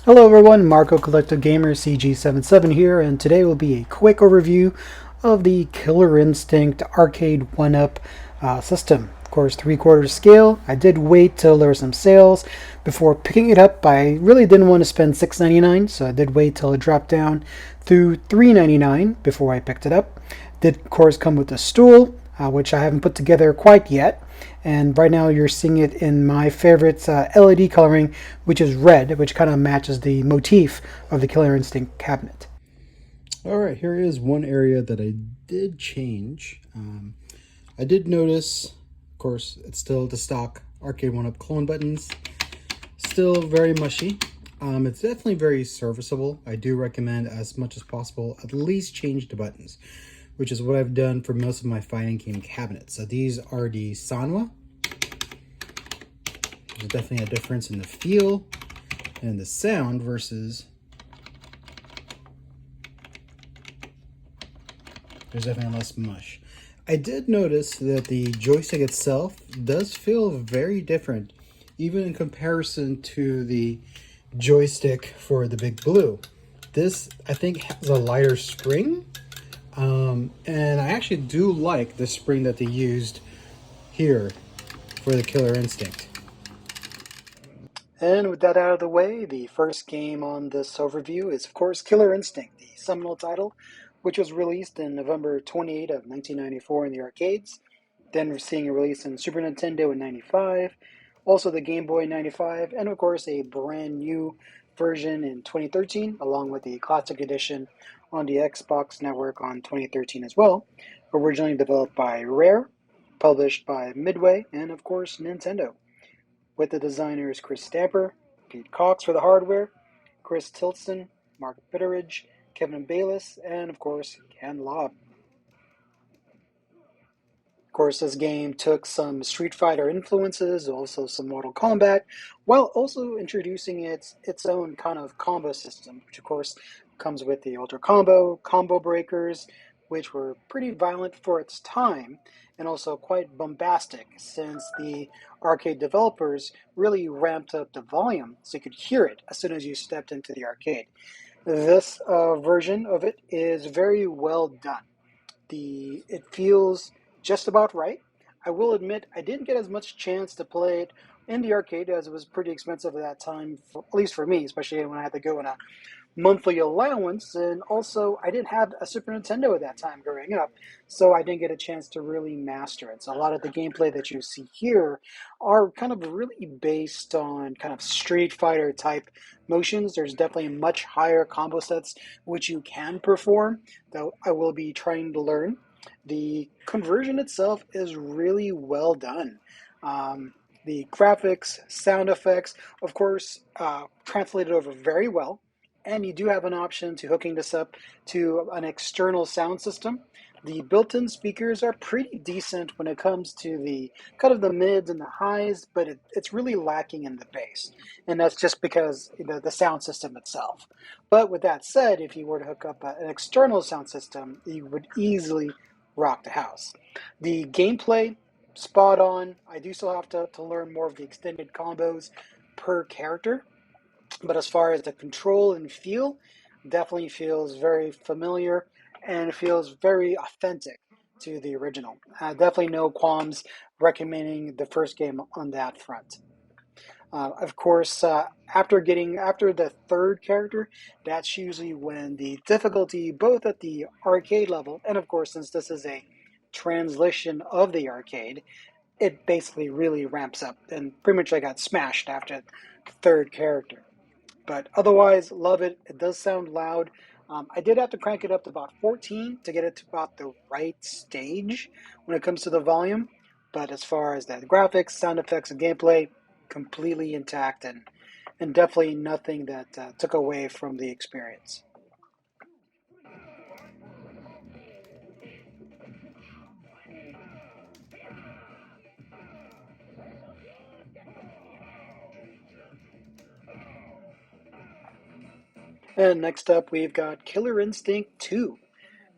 Hello everyone, Marco Collective Gamer CG77 here, and today will be a quick overview of the Killer Instinct Arcade 1-up system. Of course, 3/4 scale. I did wait till there were some sales before picking it up. I really didn't want to spend $6.99, so I did wait till it dropped down to $3.99 before I picked it up. Did of course come with a stool, which I haven't put together quite yet. And right now you're seeing it in my favorite LED coloring, which is red, which kind of matches the motif of the Killer Instinct cabinet. All right, here is one area that I did change. I did notice, of course, it's still the stock Arcade1up clone buttons. Still very mushy. It's definitely very serviceable. I do recommend, as much as possible, at least change the buttons, which is what I've done for most of my fighting game cabinets. So these are the Sanwa. There's definitely a difference in the feel and the sound versus there's definitely less mush. I did notice that the joystick itself does feel very different, even in comparison to the joystick for the Big Blue. This, I think, has a lighter spring, and I actually do like the spring that they used here for the Killer Instinct. And with that out of the way, the first game on this overview is, of course, Killer Instinct, the seminal title, which was released in November 28 of 1994 in the arcades. Then we're seeing a release in Super Nintendo in 95, also the Game Boy in 95, and of course a brand new version in 2013, along with the Classic Edition on the Xbox Network on 2013 as well. Originally developed by Rare, published by Midway, and of course Nintendo, with the designers Chris Stamper, Pete Cox for the hardware, Chris Tilson, Mark Bitteridge, Kevin Bayliss, and of course Ken Lobb. Of course, this game took some Street Fighter influences, also some Mortal Kombat, while also introducing its own kind of combo system, which of course comes with the Ultra combo breakers, which were pretty violent for its time, and also quite bombastic, since the arcade developers really ramped up the volume so you could hear it as soon as you stepped into the arcade. This version of it is very well done. It feels just about right. I will admit I didn't get as much chance to play it in the arcade, as it was pretty expensive at that time, at least for me, especially when I had to go on a monthly allowance. And also, I didn't have a Super Nintendo at that time growing up, so I didn't get a chance to really master it. So a lot of the gameplay that you see here are kind of really based on kind of Street Fighter type motions. There's definitely much higher combo sets which you can perform, though I will be trying to learn. The conversion itself is really well done. The graphics, sound effects, of course, translated over very well. And you do have an option to hooking this up to an external sound system. The built-in speakers are pretty decent when it comes to the kind of the mids and the highs, but it's really lacking in the bass. And that's just because the sound system itself. But with that said, if you were to hook up an external sound system, you would easily rock the house. The gameplay, spot on. I do still have to learn more of the extended combos per character. But as far as the control and feel, definitely feels very familiar and feels very authentic to the original. Definitely no qualms recommending the first game on that front. Of course, after the third character, that's usually when the difficulty, both at the arcade level, and of course, since this is a translation of the arcade, it basically really ramps up. And pretty much I got smashed after the third character. But otherwise, love it. It does sound loud. I did have to crank it up to about 14 to get it to about the right stage when it comes to the volume. But as far as the graphics, sound effects, and gameplay, completely intact, and definitely nothing that took away from the experience. And next up, we've got Killer Instinct 2,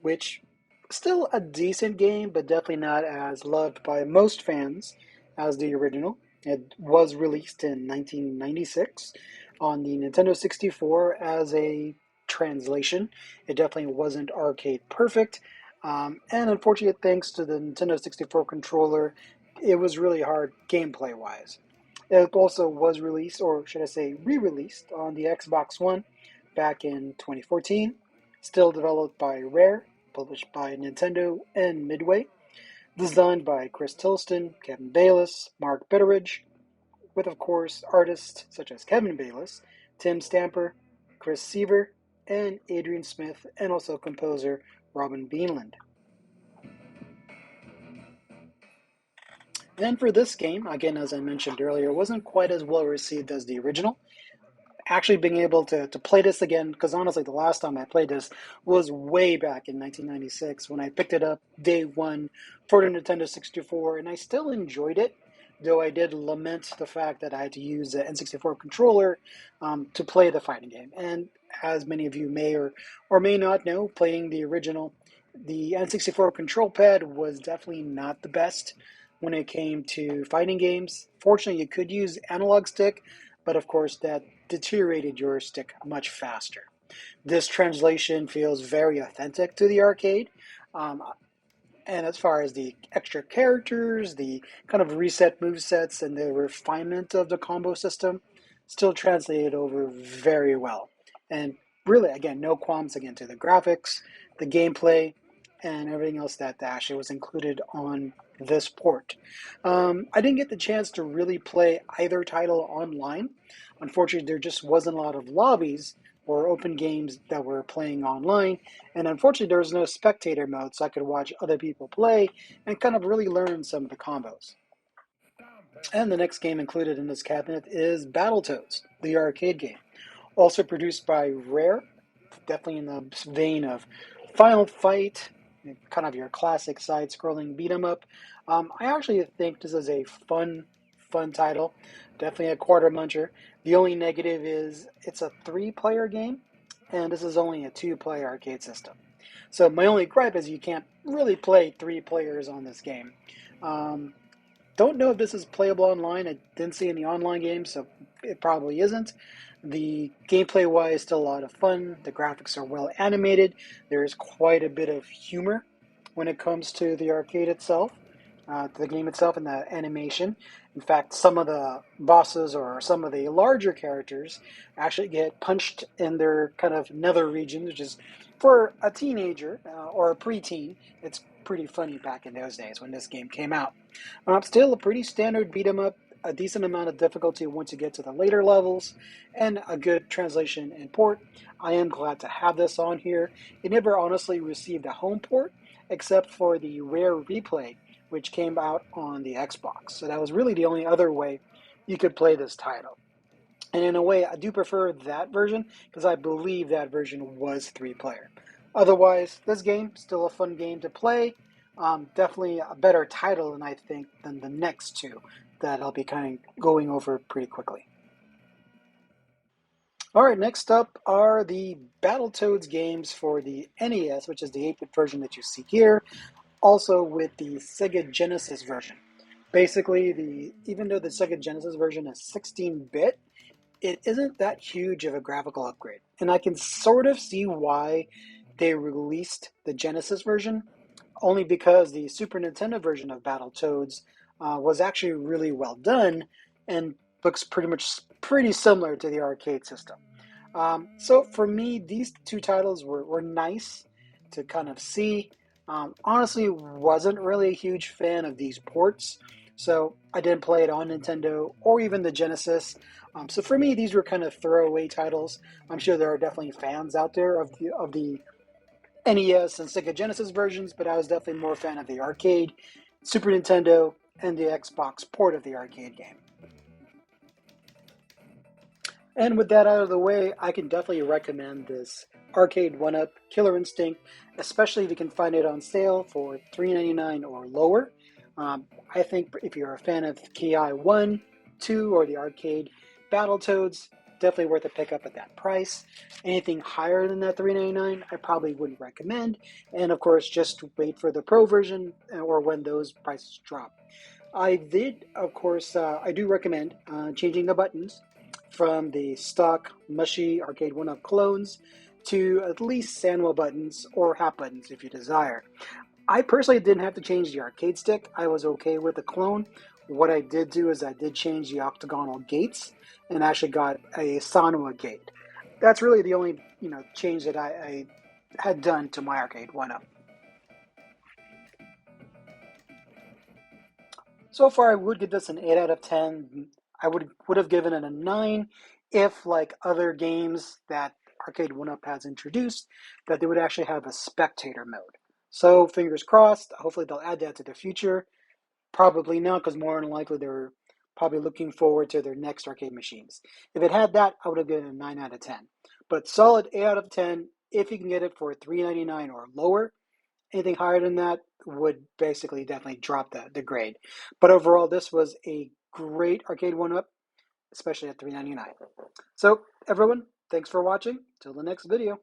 which still a decent game, but definitely not as loved by most fans as the original. It was released in 1996 on the Nintendo 64 as a translation. It definitely wasn't arcade perfect. And unfortunately, thanks to the Nintendo 64 controller, it was really hard gameplay wise. It also was released, or should I say, re released on the Xbox One back in 2014. Still developed by Rare, published by Nintendo and Midway. Designed by Chris Tilston, Kevin Bayliss, Mark Bitteridge, with, of course, artists such as Kevin Bayliss, Tim Stamper, Chris Seaver, and Adrian Smith, and also composer Robin Beanland. And for this game, again, as I mentioned earlier, wasn't quite as well received as the original. Actually being able to play this again, because honestly, the last time I played this was way back in 1996 when I picked it up day one for the Nintendo 64, and I still enjoyed it, though I did lament the fact that I had to use the N64 controller to play the fighting game. And as many of you may or may not know, playing the original, the N64 control pad was definitely not the best when it came to fighting games. Fortunately, you could use analog stick, but of course that deteriorated your stick much faster. This translation feels very authentic to the arcade. Um, and as far as the extra characters, the kind of reset move sets, and the refinement of the combo system, still translated over very well. And really, again, no qualms again to the graphics, the gameplay, and everything else that actually was included on this port. I didn't get the chance to really play either title online. Unfortunately, there just wasn't a lot of lobbies or open games that were playing online. And unfortunately, there was no spectator mode, so I could watch other people play and kind of really learn some of the combos. And the next game included in this cabinet is Battletoads, the arcade game. Also produced by Rare, definitely in the vein of Final Fight, kind of your classic side-scrolling beat 'em up. I actually think this is a fun title. Definitely a quarter muncher. The only negative is it's a three-player game, and this is only a two-player arcade system. So my only gripe is you can't really play three players on this game. Um, don't know if this is playable online. I didn't see any online games, so it probably isn't. The gameplay wise, still a lot of fun. The graphics are well animated. There is quite a bit of humor when it comes to the arcade itself, to the game itself, and the animation. In fact, some of the bosses or some of the larger characters actually get punched in their kind of nether region, which is for a teenager or a preteen. It's pretty funny back in those days when this game came out. Still a pretty standard beat 'em up, a decent amount of difficulty once you get to the later levels, and a good translation and port. I am glad to have this on here. It never honestly received a home port, except for the Rare Replay, which came out on the Xbox. So that was really the only other way you could play this title. And in a way, I do prefer that version because I believe that version was three-player. Otherwise, this game still a fun game to play. Definitely a better title than I think than the next two that I'll be kind of going over pretty quickly. All right, next up are the Battletoads games for the NES, which is the 8-bit version that you see here, also with the Sega Genesis version. Basically, even though the Sega Genesis version is 16-bit, it isn't that huge of a graphical upgrade. And I can sort of see why they released the Genesis version, only because the Super Nintendo version of Battletoads was actually really well done and looks pretty similar to the arcade system. So for me, these two titles were nice to kind of see. Honestly, wasn't really a huge fan of these ports, so I didn't play it on Nintendo or even the Genesis. So for me, these were kind of throwaway titles. I'm sure there are definitely fans out there of the NES and Sega Genesis versions, but I was definitely more a fan of the arcade, Super Nintendo, and the Xbox port of the arcade game. And with that out of the way, I can definitely recommend this Arcade1up Killer Instinct, especially if you can find it on sale for $3.99 or lower. I think if you're a fan of KI 1, 2, or the arcade Battletoads, definitely worth a pickup at that price. Anything higher than that $3.99, I probably wouldn't recommend. And of course, just wait for the Pro version or when those prices drop. I do recommend changing the buttons from the stock mushy Arcade1up clones to at least Sanwa buttons or hap buttons if you desire. I personally didn't have to change the arcade stick. I was okay with the clone. What I did do is I did change the octagonal gates and actually got a Sanwa gate. That's really the only change that I had done to my Arcade1up. So far, I would give this an 8 out of 10. I would have given it a 9 if, like other games that Arcade1up has introduced, that they would actually have a spectator mode. So fingers crossed. Hopefully they'll add that to the future. Probably not, because more than likely they're probably looking forward to their next arcade machines. If it had that, I would have given it a 9 out of 10. But solid 8 out of 10 if you can get it for $3.99 or lower. Anything higher than that would basically definitely drop the grade. But overall, this was a great Arcade1up, especially at $3.99. So everyone, thanks for watching. Till the next video.